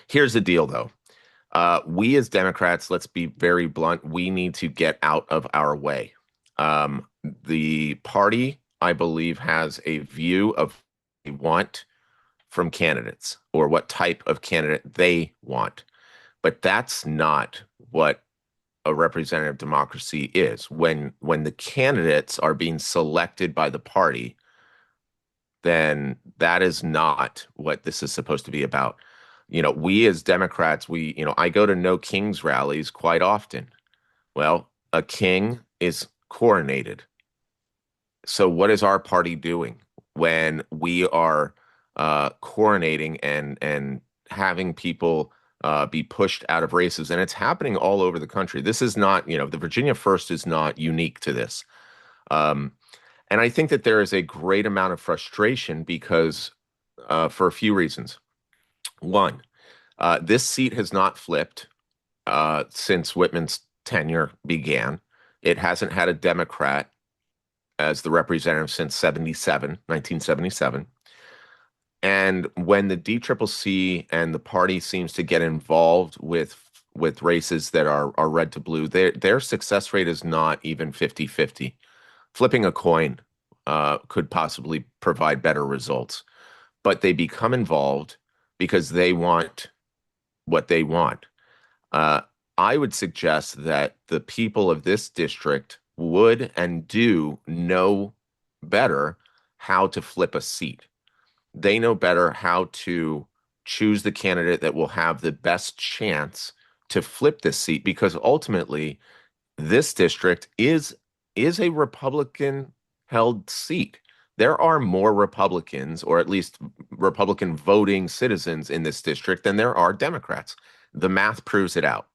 Here's the deal, though. We as Democrats, let's be very blunt, we need to get out of our way. The party, I believe, has a view of what they want from candidates or what type of candidate they want. But that's not what a representative democracy is. When the candidates are being selected by the party, then that is not what this is supposed to be about. We as Democrats, I go to No Kings rallies quite often. Well, a king is coronated. So what is our party doing when we are coronating and having people be pushed out of races? And it's happening all over the country. This is not, the Virginia First is not unique to this. Um, and I think that there is a great amount of frustration because for a few reasons. One, this seat has not flipped since Whitman's tenure began. It hasn't had a Democrat as the representative since 1977. And when the DCCC and the party seems to get involved with races that are red to blue, their success rate is not even 50-50. Flipping a coin could possibly provide better results, but they become involved because they want what they want. Uh, I would suggest that the people of this district would and do know better how to flip a seat. They know better how to choose the candidate that will have the best chance to flip this seat because ultimately this district is a Republican held seat. There are more Republicans, or at least Republican voting citizens in this district than there are Democrats. The math proves it out.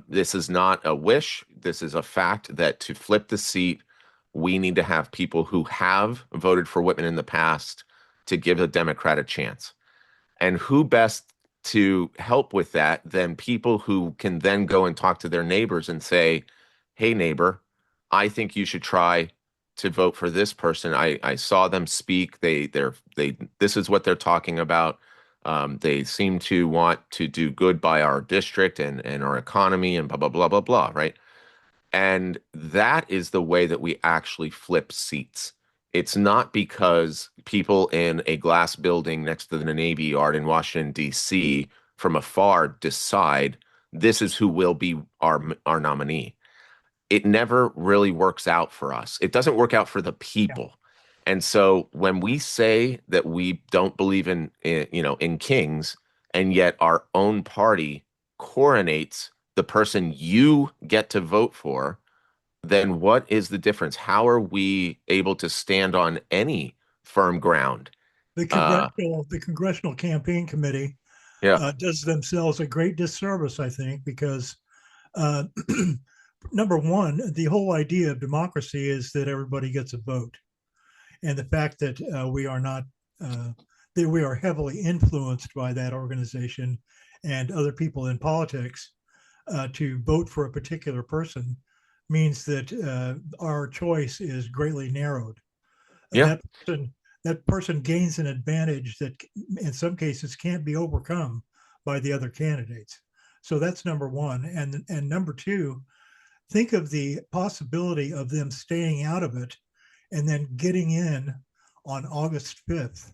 This is not a wish. This is a fact that to flip the seat, we need to have people who have voted for Whitman in the past to give a Democrat a chance. And who best to help with that than people who can then go and talk to their neighbors and say, hey, neighbor, I think you should try to vote for this person. I saw them speak. This is what they're talking about. They seem to want to do good by our district and our economy and blah, blah, blah, blah, blah, right? And that is the way that we actually flip seats. It's not because people in a glass building next to the Navy Yard in Washington, D.C. from afar decide this is who will be our nominee. It never really works out for us. It doesn't work out for the Yeah. people. And so when we say that we don't believe in kings, and yet our own party coronates the person you get to vote for, then what is the difference? How are we able to stand on any firm ground? Uh, The Congressional Campaign Committee yeah, does themselves a great disservice, I think, because uh, number one, the whole idea of democracy is that everybody gets a vote, and the fact that we are not that we are heavily influenced by that organization and other people in politics to vote for a particular person means that our choice is greatly narrowed. yeah, That person gains an advantage that in some cases can't be overcome by the other candidates. So that's number one. And number two, think of the possibility of them staying out of it and then getting in on August 5th,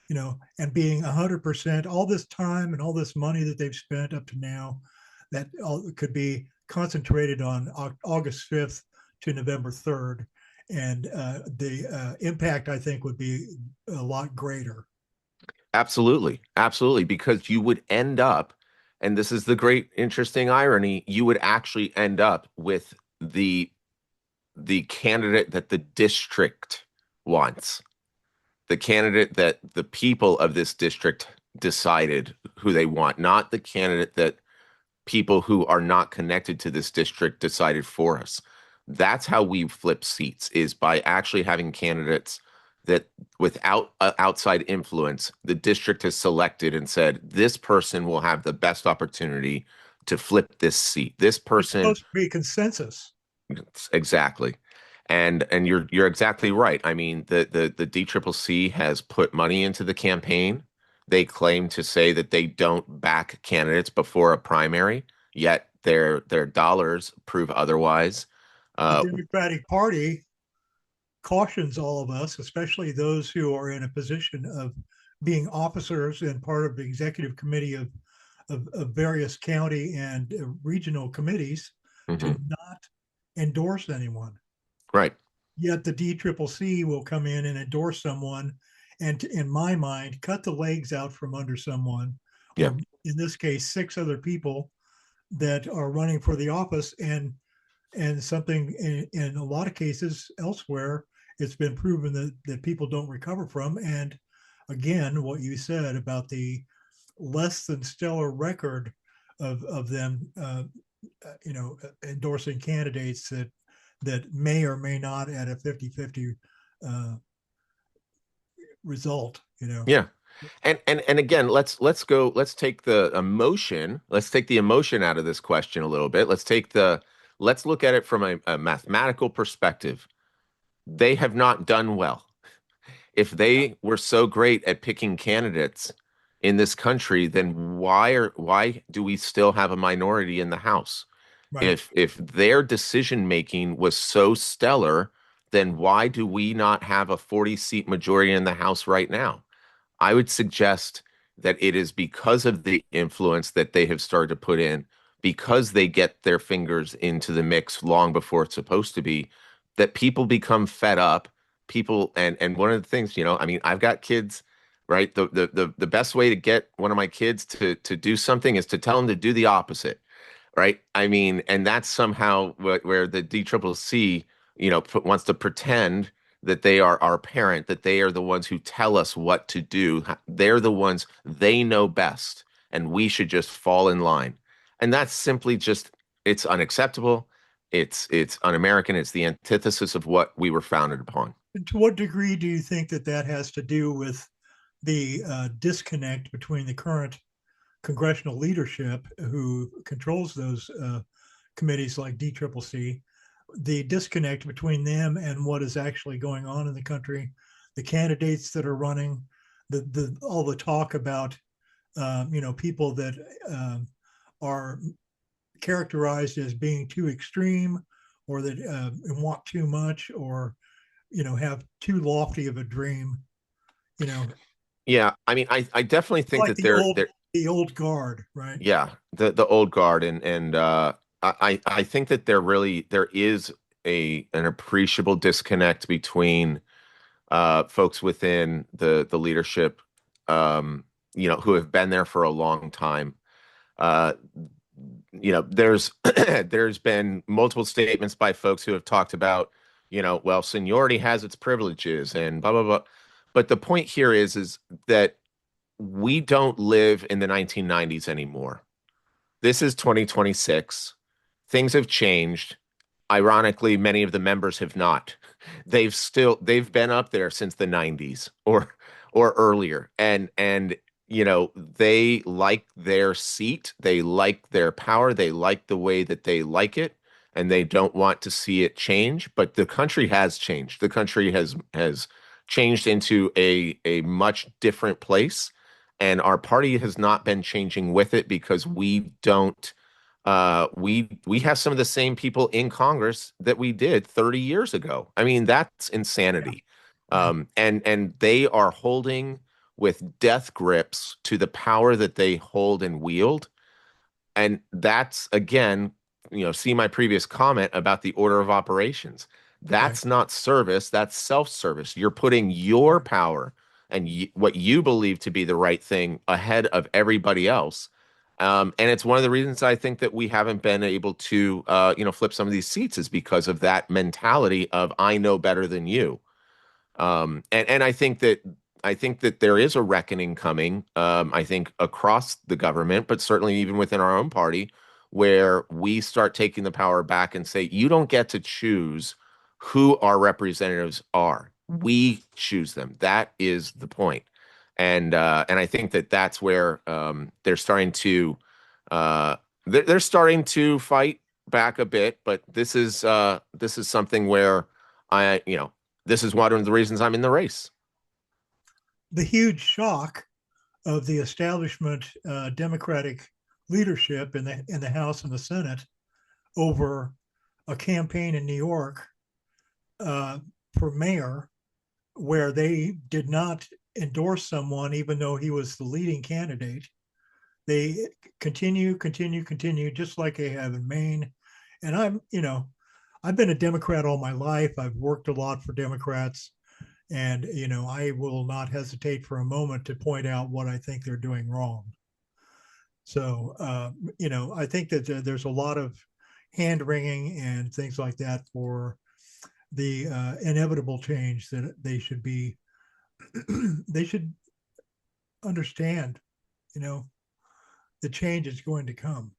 and being 100%, all this time and all this money that they've spent up to now, that all could be concentrated on August 5th to November 3rd. And the impact, I think, would be a lot greater. absolutely. Absolutely. Because you would end up, and this is the great interesting irony, you would actually end up with the candidate that the district wants, the candidate that the people of this district decided who they want, not the candidate that people who are not connected to this district decided for us. That's how we flip seats, is by actually having candidates that without outside influence, the district has selected and said, this person will have the best opportunity to flip this seat. This It's person. supposed to be consensus. Exactly. And you're exactly right. I mean, the DCCC has put money into the campaign. They claim to say that they don't back candidates before a primary, yet their dollars prove otherwise. The Uh, Democratic Party cautions all of us, especially those who are in a position of being officers and part of the executive committee of various county and regional committees, to mhm, not endorse anyone. right. Yet the DCCC will come in and endorse someone and, in my mind, cut the legs out from under someone, Yeah. or in this case, six other people that are running for the office. And something in a lot of cases elsewhere, it's been proven that people don't recover from. And again, what you said about the less than stellar record of them, endorsing candidates that may or may not at a 50-50 uh, result. Yeah. And again, let's take the emotion out of this question a little bit. Let's look at it from a mathematical perspective. They have not done well. If they were so great at picking candidates in this country, then why do we still have a minority in the House? Right. If their decision making was so stellar, then why do we not have a 40 seat majority in the House right now? I would suggest that it is because of the influence that they have started to put in, because they get their fingers into the mix long before it's supposed to be, that people become fed up. People and one of the things, I mean, I've got kids, right? The best way to get one of my kids to do something is to tell them to do the opposite, right? I mean, and that's somehow where the DCCC, wants to pretend that they are our parent, that they are the ones who tell us what to do. They're the ones, they know best, and we should just fall in line. And that's simply just, it's unacceptable. It's un-American. It's the antithesis of what we were founded upon. And to what degree do you think that has to do with the disconnect between the current congressional leadership who controls those committees like DCCC, the disconnect between them and what is actually going on in the country, the candidates that are running, the all the talk about people that are characterized as being too extreme, or that want too much, or have too lofty of a dream. You know, Yeah, I mean, I definitely think like that they're the old guard, right? yeah, the old guard and I think that there is a an appreciable disconnect between folks within the leadership, um, who have been there for a long time. Uh, there's there's been multiple statements by folks who have talked about, well, seniority has its privileges and blah blah blah. But the point here is that we don't live in the 1990s anymore. This is 2026. Things have changed. Ironically, many of the members have not. They've been up there since the 90s or earlier. And they like their seat, they like their power, they like the way that they like it, and they don't want to see it change. But the country has changed. The country has changed into a much different place, and our party has not been changing with it because we don't we have some of the same people in Congress that we did 30 years ago. I mean, that's Yeah, insanity. yeah. And they are holding with death grips to the power that they hold and wield. And that's again, see my previous comment about the order of operations. Right, That's not service, that's self-service. You're putting your right. power and what you believe to be the right thing ahead of everybody else. And it's one of the reasons I think that we haven't been able to, flip some of these seats is because of that mentality of I know better than you. And I think that there is a reckoning coming. I think across the government, but certainly even within our own party, where we start taking the power back and say, you don't get to choose who our representatives are. We choose them. That is the point. And I think that that's where uh, they're starting to fight back a bit. But this is something where this is one of the reasons I'm in the race. The huge shock of the establishment Democratic leadership in the House and the Senate over a campaign in New York uh, for mayor where they did not endorse someone even though he was the leading candidate. They continue, just like they have in Maine. And I've been a Democrat all my life. I've worked a lot for Democrats. And, I will not hesitate for a moment to point out what I think they're doing wrong. So, I think that there's a lot of hand wringing and things like that for the inevitable change that they should understand, you know, the change is going to come.